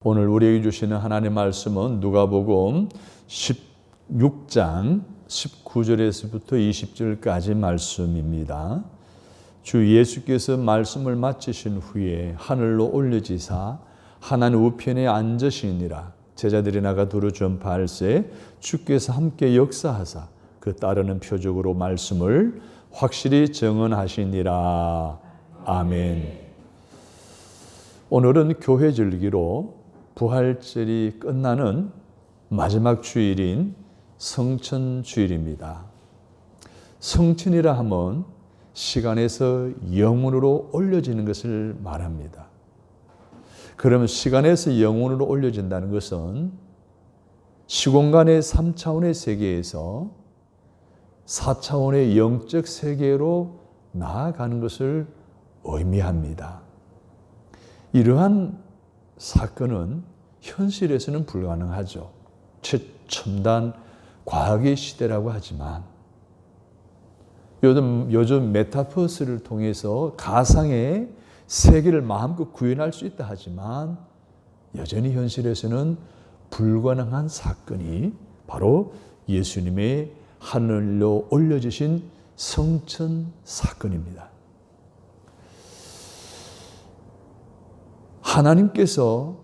오늘 우리에게 주시는 하나님의 말씀은 누가복음 16장 19절에서부터 20절까지 말씀입니다. 주 예수께서 말씀을 마치신 후에 하늘로 올려지사 하나님 우편에 앉으시니라. 제자들이 나가 두루 전파할세 주께서 함께 역사하사 그 따르는 표적으로 말씀을 확실히 증언하시니라. 아멘. 오늘은 교회 절기로 부활절이 끝나는 마지막 주일인 성천주일입니다. 성천이라 하면 시간에서 영혼으로 올려지는 것을 말합니다. 그러면 시간에서 영혼으로 올려진다는 것은 시공간의 3차원의 세계에서 4차원의 영적 세계로 나아가는 것을 의미합니다. 이러한 사건은 현실에서는 불가능하죠. 최첨단 과학의 시대라고 하지만 요즘 메타버스를 통해서 가상의 세계를 마음껏 구현할 수 있다 하지만 여전히 현실에서는 불가능한 사건이 바로 예수님의 하늘로 올려지신 성천 사건입니다. 하나님께서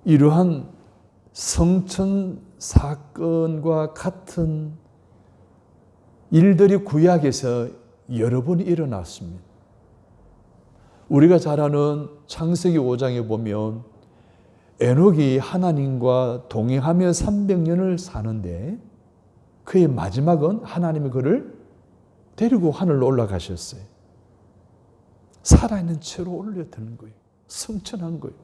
이러한 성천 사건과 같은 일들이 구약에서 여러 번 일어났습니다. 우리가 잘 아는 창세기 5장에 보면 에녹이 하나님과 동행하며 300년을 사는데 그의 마지막은 하나님이 그를 데리고 하늘로 올라가셨어요. 살아있는 채로 올려드는 거예요. 성천한 거예요.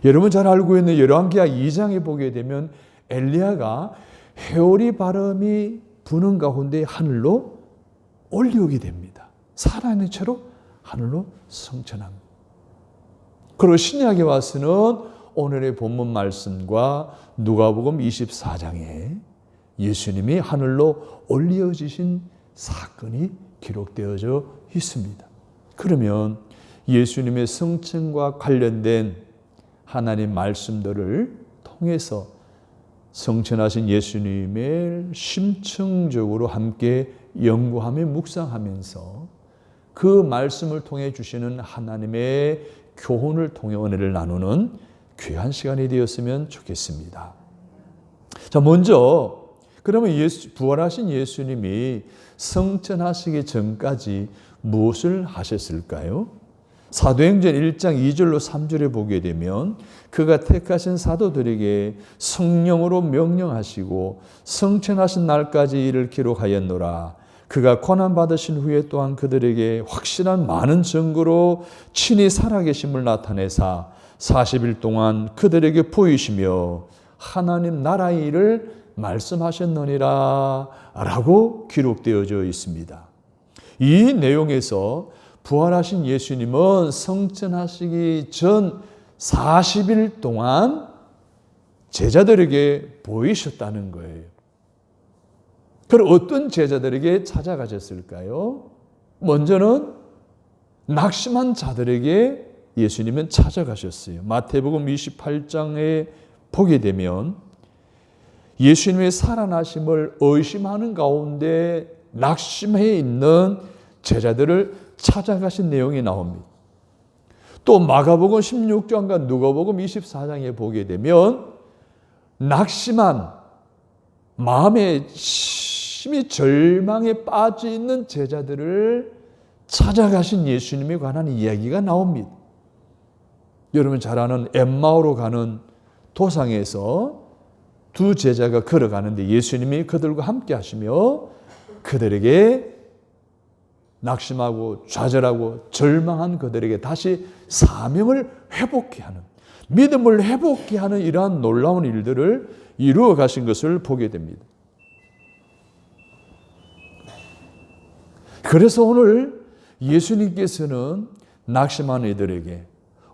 여러분 잘 알고 있는 열왕기하 2장에 보게 되면 엘리야가 회오리 바람이 부는 가운데 하늘로 올리오게 됩니다. 살아있는 채로 하늘로 성천한 거예요. 그리고 신약에 와서는 오늘의 본문 말씀과 누가복음 24장에 예수님이 하늘로 올려지신 사건이 기록되어져 있습니다. 그러면 예수님의 성천과 관련된 하나님 말씀들을 통해서 성천하신 예수님을 심층적으로 함께 연구하며 묵상하면서 그 말씀을 통해 주시는 하나님의 교훈을 통해 은혜를 나누는 귀한 시간이 되었으면 좋겠습니다. 자, 먼저 그러면 부활하신 예수님이 성천하시기 전까지 무엇을 하셨을까요? 사도행전 1장 2절로 3절에 보게 되면 그가 택하신 사도들에게 성령으로 명령하시고 성천하신 날까지 이를 기록하였노라. 그가 고난받으신 후에 또한 그들에게 확실한 많은 증거로 친히 살아계심을 나타내사 40일 동안 그들에게 보이시며 하나님 나라의 일을 말씀하셨느니라 라고 기록되어져 있습니다. 이 내용에서 부활하신 예수님은 성천하시기 전 40일 동안 제자들에게 보이셨다는 거예요. 그럼 어떤 제자들에게 찾아가셨을까요? 먼저는 낙심한 자들에게 예수님은 찾아가셨어요. 마태복음 28장에 보게 되면 예수님의 살아나심을 의심하는 가운데 낙심해 있는 제자들을 찾아가신 내용이 나옵니다. 또 마가복음 16장과 누가복음 24장에 보게 되면 낙심한 마음에 심히 절망에 빠져 있는 제자들을 찾아가신 예수님에 관한 이야기가 나옵니다. 여러분 잘 아는 엠마오로 가는 도상에서 두 제자가 걸어가는데 예수님이 그들과 함께 하시며 그들에게 낙심하고 좌절하고 절망한 그들에게 다시 사명을 회복케 하는, 믿음을 회복케 하는 이러한 놀라운 일들을 이루어 가신 것을 보게 됩니다. 그래서 오늘 예수님께서는 낙심하는 이들에게,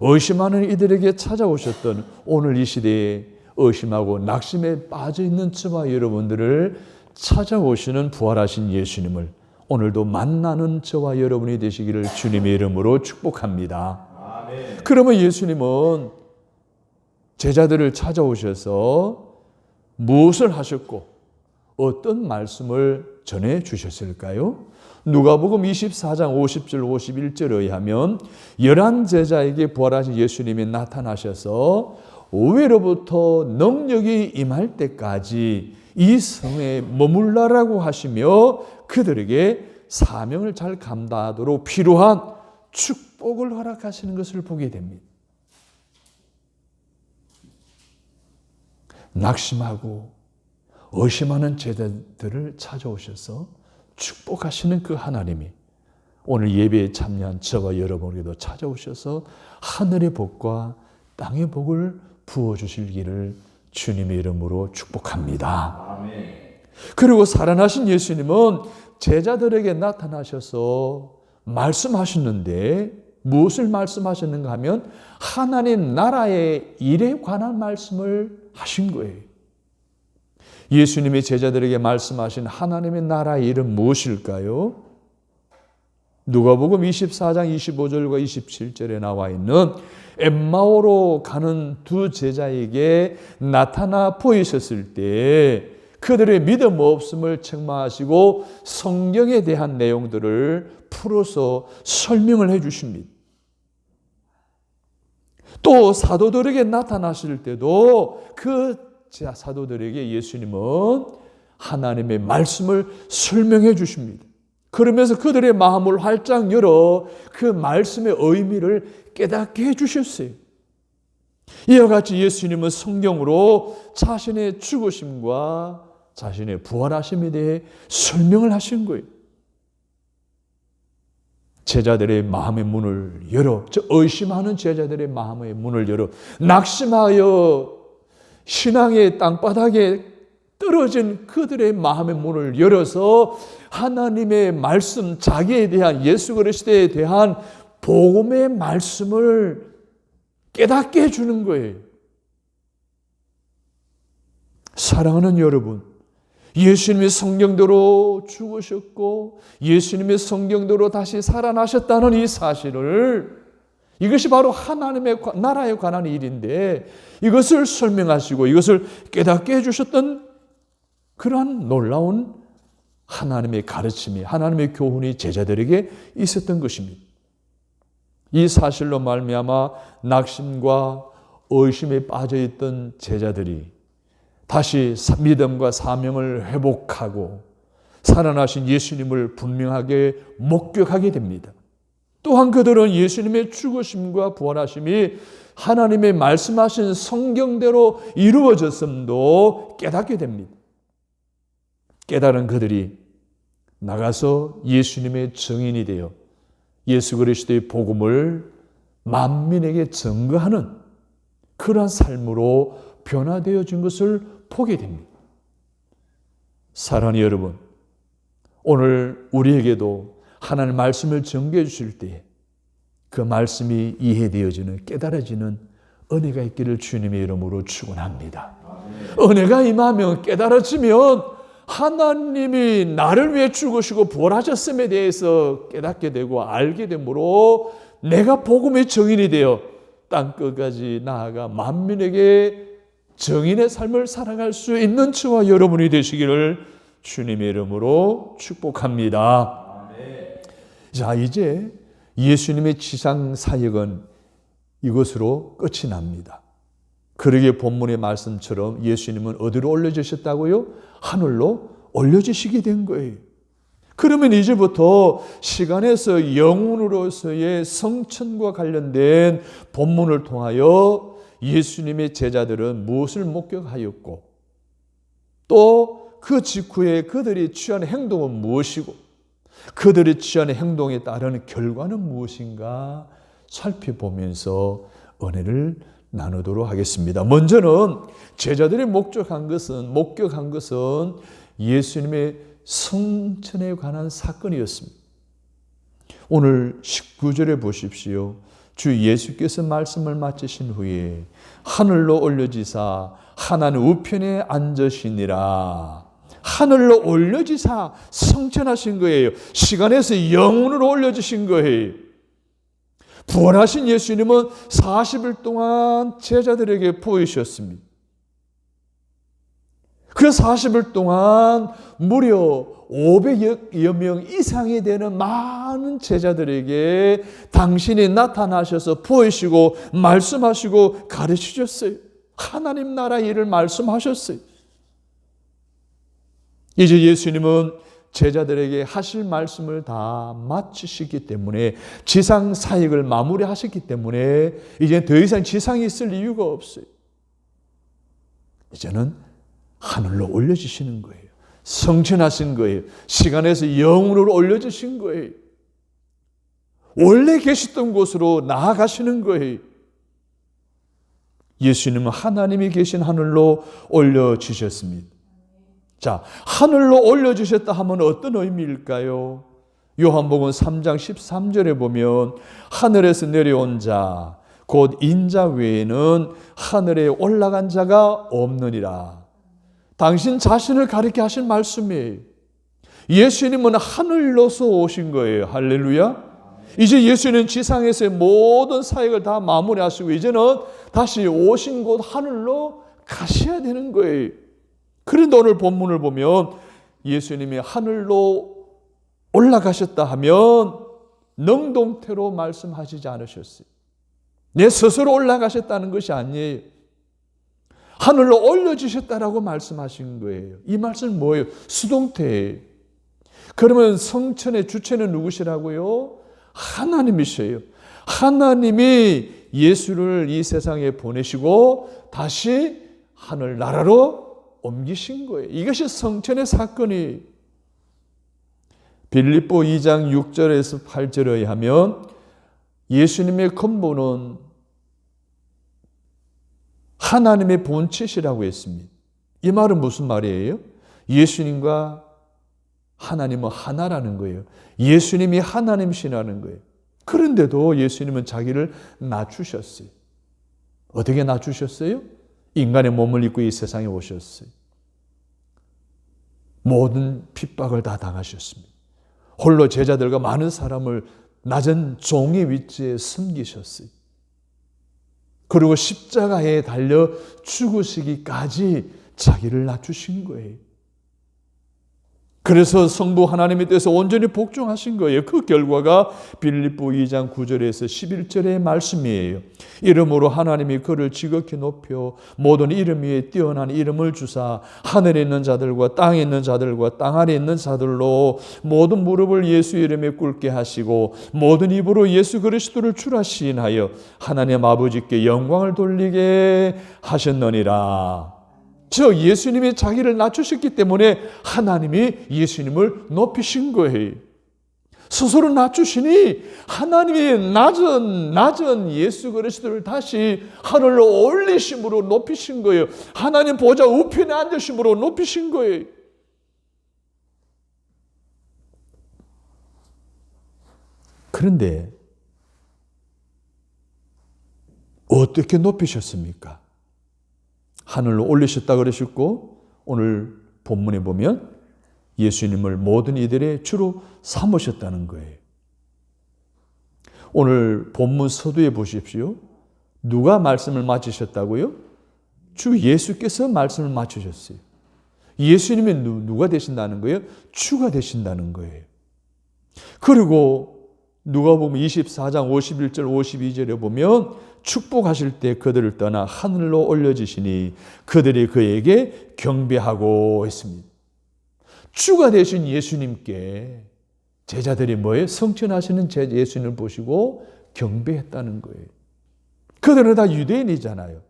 의심하는 이들에게 찾아오셨던 오늘 이 시대에 의심하고 낙심에 빠져 있는 저와 여러분들을 찾아오시는 부활하신 예수님을 오늘도 만나는 저와 여러분이 되시기를 주님의 이름으로 축복합니다. 아멘. 그러면 예수님은 제자들을 찾아오셔서 무엇을 하셨고 어떤 말씀을 전해 주셨을까요? 누가복음 24장 50절 51절에 의하면 11 제자에게 부활하신 예수님이 나타나셔서 오후로부터 능력이 임할 때까지 이 성에 머물라라고 하시며 그들에게 사명을 잘 감당하도록 필요한 축복을 허락하시는 것을 보게 됩니다. 낙심하고 의심하는 제자들을 찾아오셔서 축복하시는 그 하나님이 오늘 예배에 참여한 저와 여러분에게도 찾아오셔서 하늘의 복과 땅의 복을 부어주시기를 주님의 이름으로 축복합니다. 아멘. 그리고 살아나신 예수님은 제자들에게 나타나셔서 말씀하셨는데 무엇을 말씀하셨는가 하면 하나님 나라의 일에 관한 말씀을 하신 거예요. 예수님이 제자들에게 말씀하신 하나님의 나라의 일은 무엇일까요? 누가복음 24장 25절과 27절에 나와 있는 엠마오로 가는 두 제자에게 나타나 보이셨을 때 그들의 믿음 없음을 책망하시고 성경에 대한 내용들을 풀어서 설명을 해 주십니다. 또 사도들에게 나타나실 때도 그 사도들에게 예수님은 하나님의 말씀을 설명해 주십니다. 그러면서 그들의 마음을 활짝 열어 그 말씀의 의미를 깨닫게 해 주셨어요. 이와 같이 예수님은 성경으로 자신의 죽으심과 자신의 부활하심에 대해 설명을 하신 거예요. 제자들의 마음의 문을 열어, 의심하는 제자들의 마음의 문을 열어 낙심하여 신앙의 땅바닥에 떨어진 그들의 마음의 문을 열어서 하나님의 말씀, 자기에 대한 예수 그리스도에 대한 복음의 말씀을 깨닫게 해주는 거예요. 사랑하는 여러분, 예수님이 성경대로 죽으셨고 예수님의 성경대로 다시 살아나셨다는 이 사실을, 이것이 바로 하나님의 나라에 관한 일인데 이것을 설명하시고 이것을 깨닫게 해주셨던 그러한 놀라운 하나님의 가르침이, 하나님의 교훈이 제자들에게 있었던 것입니다. 이 사실로 말미암아 낙심과 의심에 빠져있던 제자들이 다시 믿음과 사명을 회복하고 살아나신 예수님을 분명하게 목격하게 됩니다. 또한 그들은 예수님의 죽으심과 부활하심이 하나님의 말씀하신 성경대로 이루어졌음도 깨닫게 됩니다. 깨달은 그들이 나가서 예수님의 증인이 되어 예수 그리스도의 복음을 만민에게 증거하는 그러한 삶으로 변화되어진 것을 보게 됩니다. 사랑하는 여러분, 오늘 우리에게도 하나님의 말씀을 전개해 주실 때 그 말씀이 이해되어지는, 깨달아지는 은혜가 있기를 주님의 이름으로 축원합니다. 은혜가 임하면, 깨달아지면 하나님이 나를 위해 죽으시고 부활하셨음에 대해서 깨닫게 되고 알게 되므로 내가 복음의 증인이 되어 땅끝까지 나아가 만민에게 증인의 삶을 살아갈 수 있는 저와 여러분이 되시기를 주님의 이름으로 축복합니다. 자, 이제 예수님의 지상 사역은 이것으로 끝이 납니다. 그러기에 본문의 말씀처럼 예수님은 어디로 올려주셨다고요? 하늘로 올려주시게 된 거예요. 그러면 이제부터 시간에서 영혼으로서의 성천과 관련된 본문을 통하여 예수님의 제자들은 무엇을 목격하였고 또 그 직후에 그들이 취한 행동은 무엇이고 그들이 취한 행동에 따른 결과는 무엇인가 살펴보면서 은혜를 나누도록 하겠습니다. 먼저는 제자들이 목격한 것은 예수님의 성천에 관한 사건이었습니다. 오늘 19절에 보십시오. 주 예수께서 말씀을 마치신 후에 하늘로 올려지사 하나님 우편에 앉으시니라. 하늘로 올려지사 성천하신 거예요. 시간에서 영혼으로 올려주신 거예요. 부활하신 예수님은 40일 동안 제자들에게 보이셨습니다. 그 40일 동안 무려 500여 명 이상이 되는 많은 제자들에게 당신이 나타나셔서 보이시고 말씀하시고 가르치셨어요. 하나님 나라 일을 말씀하셨어요. 이제 예수님은 제자들에게 하실 말씀을 다 마치시기 때문에, 지상 사역을 마무리하셨기 때문에 이제 더 이상 지상에 있을 이유가 없어요. 이제는 하늘로 올려주시는 거예요. 성천하신 거예요. 시간에서 영으로 올려주신 거예요. 원래 계셨던 곳으로 나아가시는 거예요. 예수님은 하나님이 계신 하늘로 올려주셨습니다. 자, 하늘로 올려주셨다 하면 어떤 의미일까요? 요한복음 3장 13절에 보면 하늘에서 내려온 자, 곧 인자 외에는 하늘에 올라간 자가 없느니라. 당신 자신을 가리켜 하신 말씀이에요. 예수님은 하늘로서 오신 거예요. 할렐루야. 이제 예수님은 지상에서의 모든 사역을 다 마무리하시고 이제는 다시 오신 곳 하늘로 가셔야 되는 거예요. 그런데 오늘 본문을 보면 예수님이 하늘로 올라가셨다 하면 능동태로 말씀하시지 않으셨어요. 내 스스로 올라가셨다는 것이 아니에요. 하늘로 올려주셨다라고 말씀하신 거예요. 이 말씀은 뭐예요? 수동태예요. 그러면 성천의 주체는 누구시라고요? 하나님이셔요. 하나님이 예수를 이 세상에 보내시고 다시 하늘나라로 옮기신 거예요. 이것이 성천의 사건이. 빌립보 2장 6절에서 8절에 의하면 예수님의 근본은 하나님의 본체시라고 했습니다. 이 말은 무슨 말이에요? 예수님과 하나님은 하나라는 거예요. 예수님이 하나님이시라는 거예요. 그런데도 예수님은 자기를 낮추셨어요. 어떻게 낮추셨어요? 인간의 몸을 입고 이 세상에 오셨어요. 모든 핍박을 다 당하셨습니다. 홀로 제자들과 많은 사람을 낮은 종의 위치에 섬기셨어요. 그리고 십자가에 달려 죽으시기까지 자기를 낮추신 거예요. 그래서 성부 하나님의 뜻에 온전히 복종하신 거예요. 그 결과가 빌립보 2장 9절에서 11절의 말씀이에요. 이름으로 하나님이 그를 지극히 높여 모든 이름 위에 뛰어난 이름을 주사 하늘에 있는 자들과 땅에 있는 자들과 땅 아래에 있는 자들로 모든 무릎을 예수 이름에 꿇게 하시고 모든 입으로 예수 그리스도를 주라 시인하여 하나님 아버지께 영광을 돌리게 하셨느니라. 즉 예수님이 자기를 낮추셨기 때문에 하나님이 예수님을 높이신 거예요. 스스로 낮추시니 하나님이 낮은 예수 그리스도를 다시 하늘로 올리심으로 높이신 거예요. 하나님 보좌 우편에 앉으심으로 높이신 거예요. 그런데 어떻게 높이셨습니까? 하늘로 올리셨다 그러셨고 오늘 본문에 보면 예수님을 모든 이들의 주로 삼으셨다는 거예요. 오늘 본문 서두에 보십시오. 누가 말씀을 마치셨다고요? 주 예수께서 말씀을 마치셨어요. 예수님이 누가 되신다는 거예요? 주가 되신다는 거예요. 그리고 누가복음 24장 51절 52절에 보면 축복하실 때 그들을 떠나 하늘로 올려주시니 그들이 그에게 경배하고 했습니다. 주가 되신 예수님께 제자들이 뭐예요? 성천하시는 예수님을 보시고 경배했다는 거예요. 그들은 다 유대인이잖아요.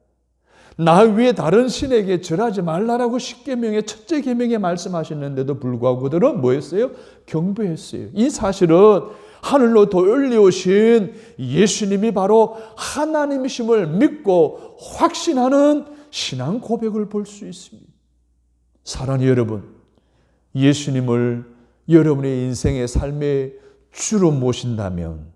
나 위에 다른 신에게 절하지 말라라고 십계명의 첫째 계명에 말씀하셨는데도 불구하고 그들은 뭐했어요? 경배했어요. 이 사실은 하늘로 더 올려오신 예수님이 바로 하나님이심을 믿고 확신하는 신앙 고백을 볼 수 있습니다. 사랑하는 여러분, 예수님을 여러분의 인생의 삶의 주로 모신다면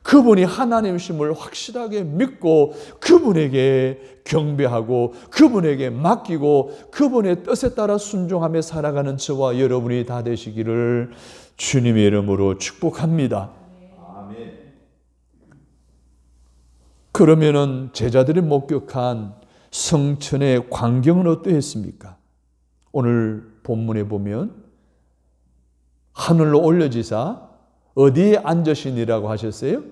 그분이 하나님이심을 확실하게 믿고 그분에게 경배하고 그분에게 맡기고 그분의 뜻에 따라 순종하며 살아가는 저와 여러분이 다 되시기를 주님의 이름으로 축복합니다. 아멘. 그러면은 제자들이 목격한 성천의 광경은 어떠했습니까? 오늘 본문에 보면 하늘로 올려지사 어디에 앉으시니라고 하셨어요?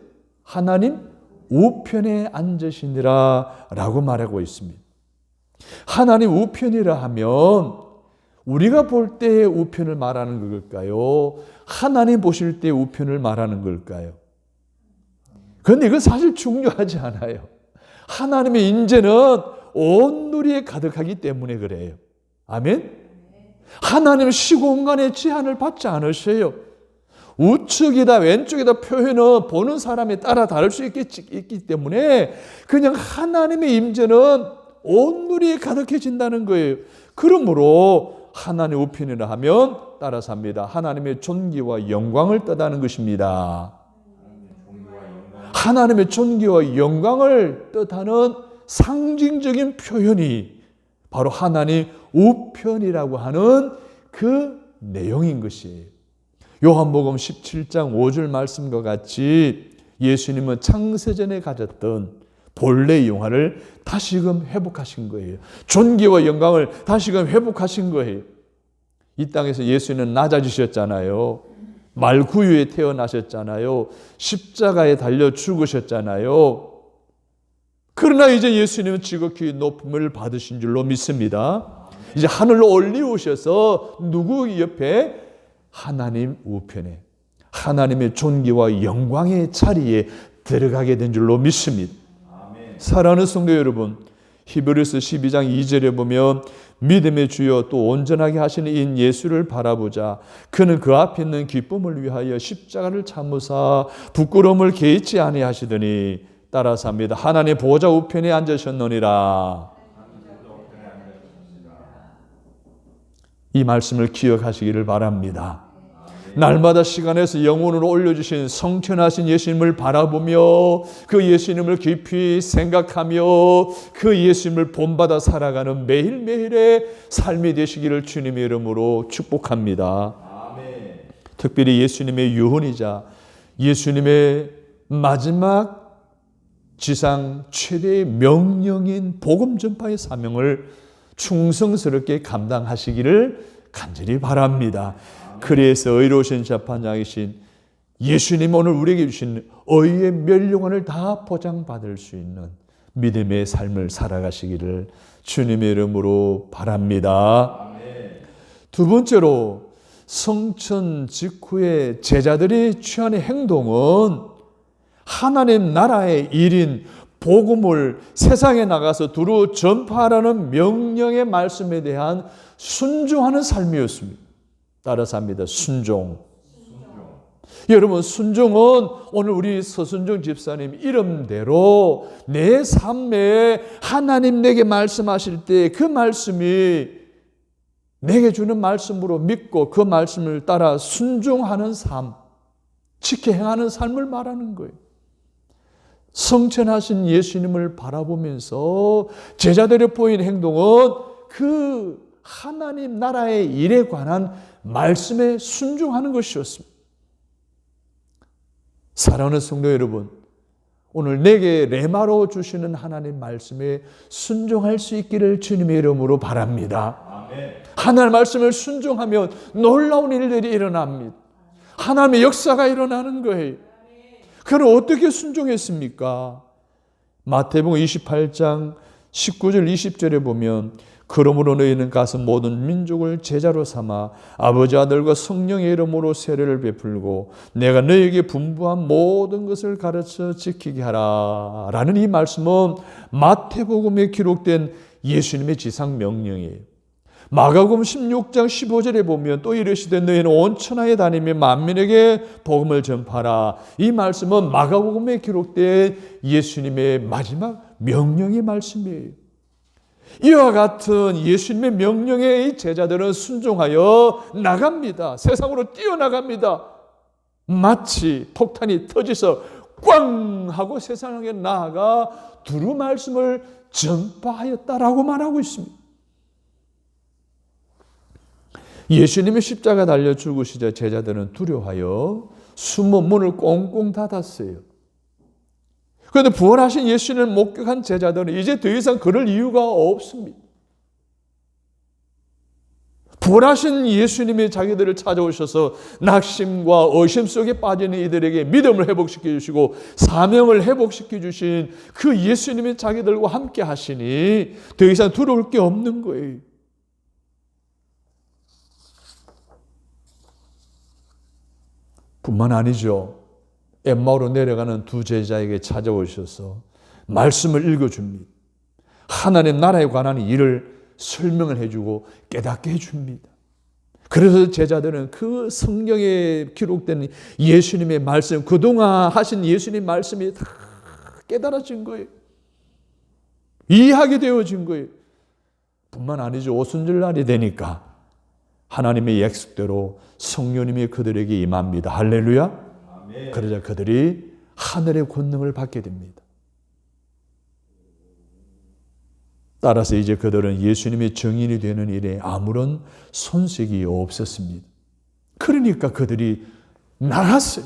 하나님 우편에 앉으시니라 라고 말하고 있습니다. 하나님 우편이라 하면 우리가 볼 때의 우편을 말하는 걸까요? 하나님 보실 때의 우편을 말하는 걸까요? 그런데 이건 사실 중요하지 않아요. 하나님의 인재는 온 누리에 가득하기 때문에 그래요. 아멘? 하나님은 시공간의 제한을 받지 않으셔요. 우측이다 왼쪽이다 표현은 보는 사람에 따라 다를 수 있기 때문에 그냥 하나님의 임재는 온 누리에 가득해진다는 거예요. 그러므로 하나님의 우편이라 하면 따라서 합니다. 하나님의 존귀와 영광을 뜻하는 것입니다. 하나님의 존귀와 영광을 뜻하는 상징적인 표현이 바로 하나님 우편이라고 하는 그 내용인 것이에요. 요한복음 17장 5절 말씀과 같이 예수님은 창세전에 가졌던 본래의 영화를 다시금 회복하신 거예요. 존귀와 영광을 다시금 회복하신 거예요. 이 땅에서 예수님은 낮아지셨잖아요. 말구유에 태어나셨잖아요. 십자가에 달려 죽으셨잖아요. 그러나 이제 예수님은 지극히 높음을 받으신 줄로 믿습니다. 이제 하늘로 올리우셔서 누구 옆에? 하나님 우편에, 하나님의 존귀와 영광의 자리에 들어가게 된 줄로 믿습니다. 아멘. 사랑하는 성도 여러분, 히브리서 12장 2절에 보면 믿음의 주여 또 온전하게 하시는 인 예수를 바라보자. 그는 그 앞에 있는 기쁨을 위하여 십자가를 참으사 부끄러움을 개의치 아니하시더니 따라서 합니다. 하나님 보좌 우편에 앉으셨느니라. 이 말씀을 기억하시기를 바랍니다. 날마다 시간에서 영혼으로 올려주신 성천하신 예수님을 바라보며 그 예수님을 깊이 생각하며 그 예수님을 본받아 살아가는 매일매일의 삶이 되시기를 주님의 이름으로 축복합니다. 아멘. 특별히 예수님의 유언이자 예수님의 마지막 지상 최대의 명령인 복음 전파의 사명을 충성스럽게 감당하시기를 간절히 바랍니다. 그래서 의로우신 재판장이신 예수님 오늘 우리에게 주신 의의 멸류관을 다 보장받을 수 있는 믿음의 삶을 살아가시기를 주님의 이름으로 바랍니다. 두 번째로 성천 직후에 제자들이 취하는 행동은 하나님 나라의 일인 복음을 세상에 나가서 두루 전파하라는 명령의 말씀에 대한 순종하는 삶이었습니다. 따라서 합니다. 순종. 여러분, 순종은 오늘 우리 서순종 집사님 이름대로 내 삶에 하나님 내게 말씀하실 때 그 말씀이 내게 주는 말씀으로 믿고 그 말씀을 따라 순종하는 삶, 지켜 행하는 삶을 말하는 거예요. 성천하신 예수님을 바라보면서 제자들의 보인 행동은 그 하나님 나라의 일에 관한 말씀에 순종하는 것이었습니다. 사랑하는 성도 여러분, 오늘 내게 레마로 주시는 하나님 말씀에 순종할 수 있기를 주님의 이름으로 바랍니다. 아멘. 하나님 말씀을 순종하면 놀라운 일들이 일어납니다. 하나님의 역사가 일어나는 거예요. 그럼 어떻게 순종했습니까? 마태복음 28장 19절 20절에 보면 그러므로 너희는 가서 모든 민족을 제자로 삼아 아버지 아들과 성령의 이름으로 세례를 베풀고 내가 너희에게 분부한 모든 것을 가르쳐 지키게 하라 라는 이 말씀은 마태복음에 기록된 예수님의 지상 명령이에요. 마가복음 16장 15절에 보면 또 이르시되 너희는 온 천하에 다니며 만민에게 복음을 전파하라. 이 말씀은 마가복음에 기록된 예수님의 마지막 명령의 말씀이에요. 이와 같은 예수님의 명령에 제자들은 순종하여 나갑니다. 세상으로 뛰어나갑니다. 마치 폭탄이 터져서 꽝 하고 세상에 나아가 두루 말씀을 전파하였다라고 말하고 있습니다. 예수님이 십자가 달려 죽으시자 제자들은 두려워하여 숨어 문을 꽁꽁 닫았어요. 그런데 부활하신 예수님을 목격한 제자들은 이제 더 이상 그럴 이유가 없습니다. 부활하신 예수님이 자기들을 찾아오셔서 낙심과 의심 속에 빠지는 이들에게 믿음을 회복시켜 주시고 사명을 회복시켜 주신 그 예수님이 자기들과 함께 하시니 더 이상 두려울 게 없는 거예요. 뿐만 아니죠. 엠마오로 내려가는 두 제자에게 찾아오셔서 말씀을 읽어줍니다. 하나님 나라에 관한 일을 설명을 해주고 깨닫게 해줍니다. 그래서 제자들은 그 성경에 기록된 예수님의 말씀, 그동안 하신 예수님 말씀이 다 깨달아진 거예요. 이해하게 되어진 거예요. 뿐만 아니죠. 오순절날이 되니까 하나님의 약속대로 성령님이 그들에게 임합니다. 할렐루야. 아멘. 그러자 그들이 하늘의 권능을 받게 됩니다. 따라서 이제 그들은 예수님의 증인이 되는 일에 아무런 손색이 없었습니다. 그러니까 그들이 나갔어요.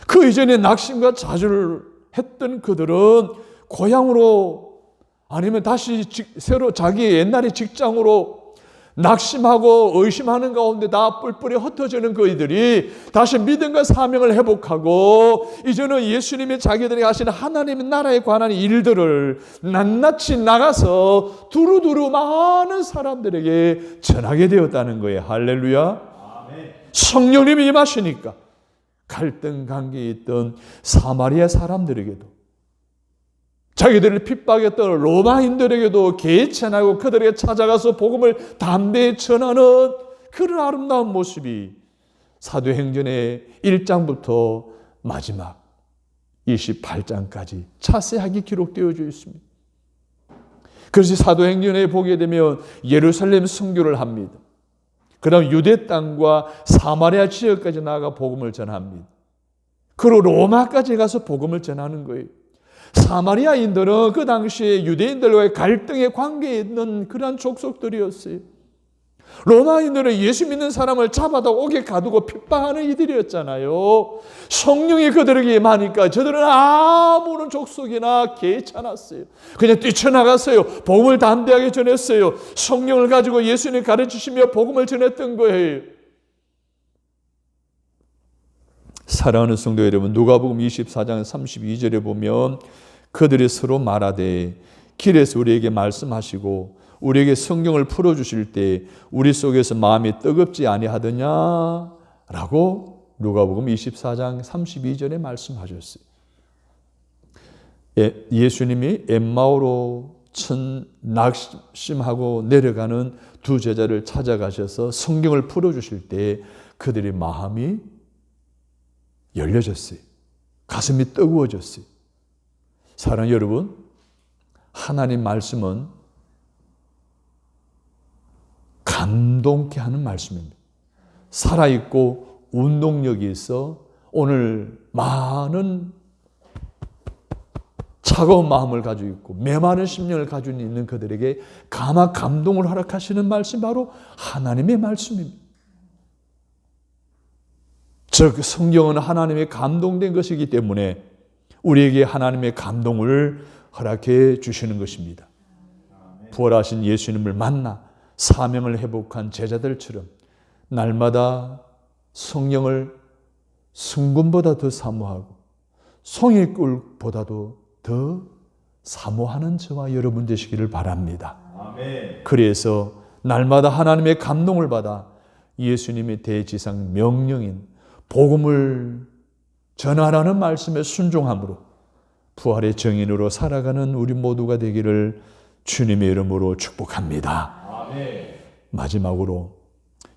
그 이전에 낙심과 좌절을 했던 그들은 고향으로 아니면 다시 새로 자기 옛날의 직장으로 낙심하고 의심하는 가운데 다 뿔뿔이 흩어지는 그이들이 다시 믿음과 사명을 회복하고 이제는 예수님이 자기들이 하시는 하나님의 나라에 관한 일들을 낱낱이 나가서 두루두루 많은 사람들에게 전하게 되었다는 거예요. 할렐루야. 아멘. 성령님이 임하시니까 갈등 관계에 있던 사마리아 사람들에게도 자기들을 핍박했던 로마인들에게도 개천하고 그들에게 찾아가서 복음을 담대히 전하는 그런 아름다운 모습이 사도행전의 1장부터 마지막 28장까지 자세하게 기록되어져 있습니다. 그래서 사도행전에 보게 되면 예루살렘 선교를 합니다. 그 다음 유대 땅과 사마리아 지역까지 나아가 복음을 전합니다. 그리고 로마까지 가서 복음을 전하는 거예요. 사마리아인들은 그 당시에 유대인들과의 갈등의 관계에 있는 그러한 족속들이었어요. 로마인들은 예수 믿는 사람을 잡아다 옥에 가두고 핍박하는 이들이었잖아요. 성령이 그들에게 임하니까 저들은 아무런 족속이나 개의찮았어요. 그냥 뛰쳐나갔어요. 복음을 담대하게 전했어요. 성령을 가지고 예수님 가르치시며 복음을 전했던 거예요. 사랑하는 성도 여러분, 누가복음 24장 32절에 보면 그들이 서로 말하되 길에서 우리에게 말씀하시고 우리에게 성경을 풀어주실 때 우리 속에서 마음이 뜨겁지 아니하더냐 라고 누가복음 24장 32절에 말씀하셨어요. 예수님이 엠마오로 낙심하고 내려가는 두 제자를 찾아가셔서 성경을 풀어주실 때 그들의 마음이 열려졌어요. 가슴이 뜨거워졌어요. 사랑하는 여러분, 하나님 말씀은 감동케 하는 말씀입니다. 살아있고 운동력이 있어 오늘 많은 차가운 마음을 가지고 있고 메마른 심령을 가지고 있는 그들에게 감동을 허락하시는 말씀이 바로 하나님의 말씀입니다. 즉 성경은 하나님의 감동된 것이기 때문에 우리에게 하나님의 감동을 허락해 주시는 것입니다. 부활하신 예수님을 만나 사명을 회복한 제자들처럼 날마다 성령을 승금보다 더 사모하고 송이꿀보다도 더 사모하는 저와 여러분 되시기를 바랍니다. 아멘. 그래서 날마다 하나님의 감동을 받아 예수님의 대지상 명령인 복음을 전하라는 말씀에 순종함으로 부활의 증인으로 살아가는 우리 모두가 되기를 주님의 이름으로 축복합니다. 아멘. 마지막으로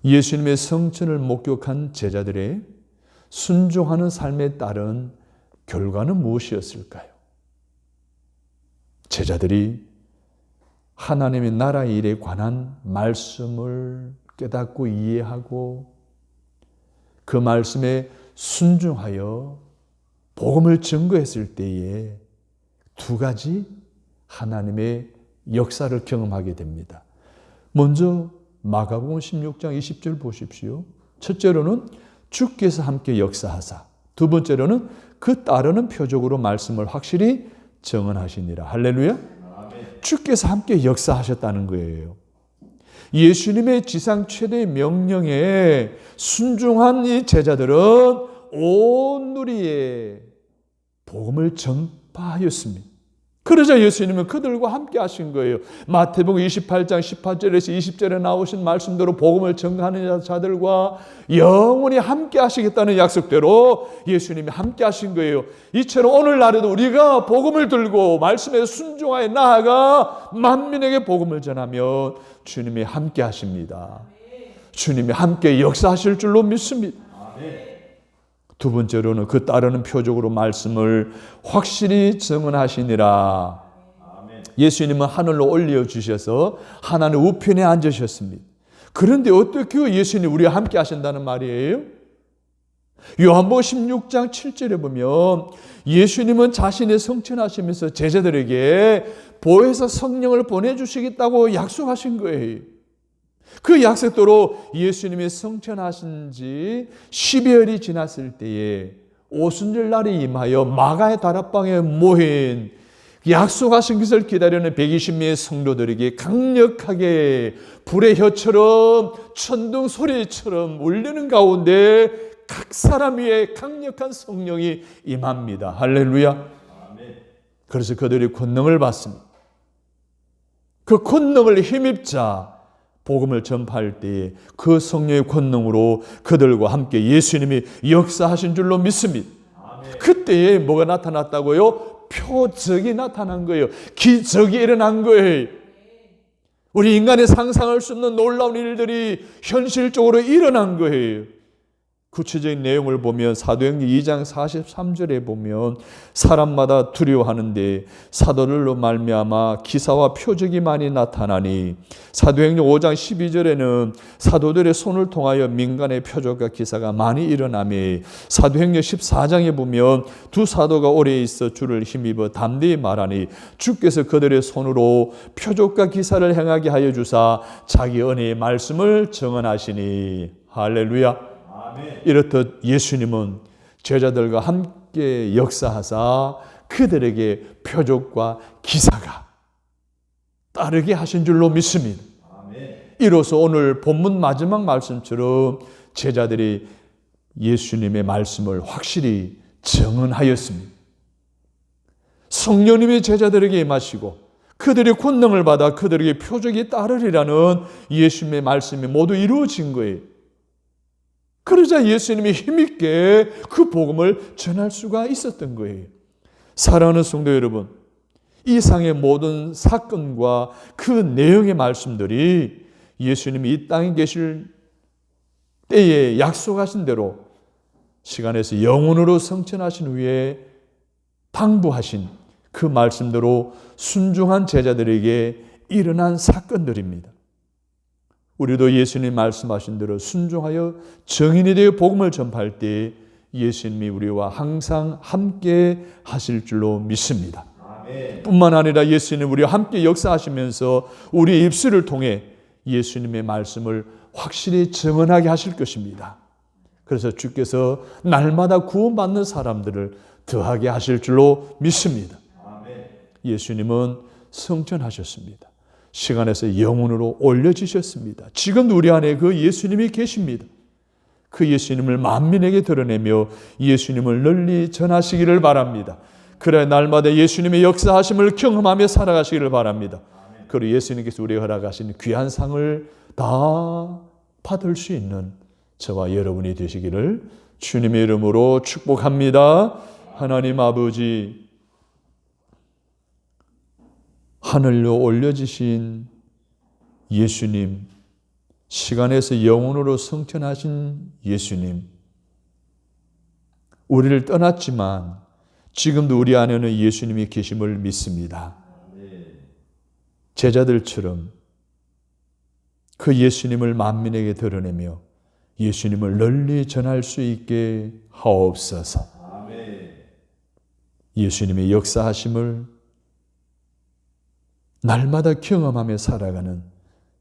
예수님의 성천을 목격한 제자들의 순종하는 삶에 따른 결과는 무엇이었을까요? 제자들이 하나님의 나라 일에 관한 말씀을 깨닫고 이해하고 그 말씀에 순종하여 복음을 증거했을 때에 두 가지 하나님의 역사를 경험하게 됩니다. 먼저 마가복음 16장 20절 보십시오. 첫째로는 주께서 함께 역사하사, 두 번째로는 그 따르는 표적으로 말씀을 확실히 증언하시니라. 할렐루야. 주께서 함께 역사하셨다는 거예요. 예수님의 지상 최대의 명령에 순종한 이 제자들은 온 누리에 복음을 전파하였습니다. 그러자 예수님은 그들과 함께 하신 거예요. 마태복음 28장 18절에서 20절에 나오신 말씀대로 복음을 전하는 자들과 영원히 함께 하시겠다는 약속대로 예수님이 함께 하신 거예요. 이처럼 오늘날에도 우리가 복음을 들고 말씀에 순종하여 나아가 만민에게 복음을 전하면 주님이 함께 하십니다. 주님이 함께 역사하실 줄로 믿습니다. 두 번째로는 그 따르는 표적으로 말씀을 확실히 증언하시니라. 예수님은 하늘로 올려주셔서 하나님 우편에 앉으셨습니다. 그런데 어떻게 예수님이 우리와 함께 하신다는 말이에요? 요한복음 16장 7절에 보면 예수님은 자신의 성천하시면서 제자들에게 보혜사 성령을 보내주시겠다고 약속하신 거예요. 그 약속대로 예수님이 성천하신 지 12월이 지났을 때에 오순절 날이 임하여 마가의 다락방에 모인 약속하신 것을 기다리는 120명의 성도들에게 강력하게 불의 혀처럼 천둥 소리처럼 울리는 가운데 각 사람 위에 강력한 성령이 임합니다. 할렐루야. 그래서 그들이 권능을 받습니다. 그 권능을 힘입자 복음을 전파할 때에 그 성령의 권능으로 그들과 함께 예수님이 역사하신 줄로 믿습니다. 그때에 뭐가 나타났다고요? 표적이 나타난 거예요. 기적이 일어난 거예요. 우리 인간의 상상할 수 없는 놀라운 일들이 현실적으로 일어난 거예요. 구체적인 내용을 보면 사도행전 2장 43절에 보면 사람마다 두려워하는데 사도들로 말미암아 기사와 표적이 많이 나타나니, 사도행전 5장 12절에는 사도들의 손을 통하여 민간의 표적과 기사가 많이 일어나며, 사도행전 14장에 보면 두 사도가 오래 있어 주를 힘입어 담대히 말하니 주께서 그들의 손으로 표적과 기사를 행하게 하여 주사 자기 은혜의 말씀을 증언하시니. 할렐루야. 이렇듯 예수님은 제자들과 함께 역사하사 그들에게 표적과 기사가 따르게 하신 줄로 믿습니다. 이로써 오늘 본문 마지막 말씀처럼 제자들이 예수님의 말씀을 확실히 증언하였습니다. 성령님이 제자들에게 임하시고 그들이 권능을 받아 그들에게 표적이 따르리라는 예수님의 말씀이 모두 이루어진 거예요. 그러자 예수님이 힘있게 그 복음을 전할 수가 있었던 거예요. 사랑하는 성도 여러분, 이 상의 모든 사건과 그 내용의 말씀들이 예수님이 이 땅에 계실 때에 약속하신 대로 시간에서 영원으로 성천하신 후에 당부하신 그 말씀대로 순종한 제자들에게 일어난 사건들입니다. 우리도 예수님 말씀하신 대로 순종하여 증인이 되어 복음을 전파할 때 예수님이 우리와 항상 함께 하실 줄로 믿습니다. 뿐만 아니라 예수님 우리와 함께 역사하시면서 우리 입술을 통해 예수님의 말씀을 확실히 증언하게 하실 것입니다. 그래서 주께서 날마다 구원받는 사람들을 더하게 하실 줄로 믿습니다. 예수님은 성천하셨습니다. 시간에서 영혼으로 올려지셨습니다. 지금도 우리 안에 그 예수님이 계십니다. 그 예수님을 만민에게 드러내며 예수님을 널리 전하시기를 바랍니다. 그래 날마다 예수님의 역사하심을 경험하며 살아가시기를 바랍니다. 그리고 예수님께서 우리에게 허락하신 귀한 상을 다 받을 수 있는 저와 여러분이 되시기를 주님의 이름으로 축복합니다. 하나님 아버지, 하늘로 올려지신 예수님, 시간에서 영혼으로 성천하신 예수님, 우리를 떠났지만 지금도 우리 안에는 예수님이 계심을 믿습니다. 제자들처럼 그 예수님을 만민에게 드러내며 예수님을 널리 전할 수 있게 하옵소서. 예수님의 역사하심을 날마다 경험하며 살아가는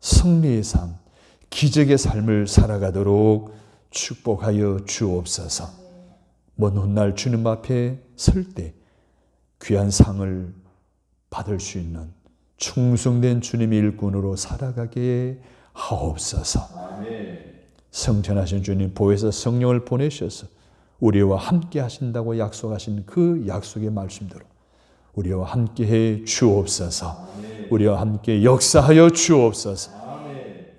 승리의 삶, 기적의 삶을 살아가도록 축복하여 주옵소서. 먼 훗날 주님 앞에 설 때 귀한 상을 받을 수 있는 충성된 주님의 일꾼으로 살아가게 하옵소서. 성천하신 주님, 보혜사 성령을 보내셔서 우리와 함께 하신다고 약속하신 그 약속의 말씀대로 우리와 함께 해 주옵소서. 우리와 함께 역사하여 주옵소서.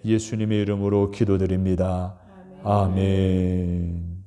예수님의 이름으로 기도드립니다. 아멘.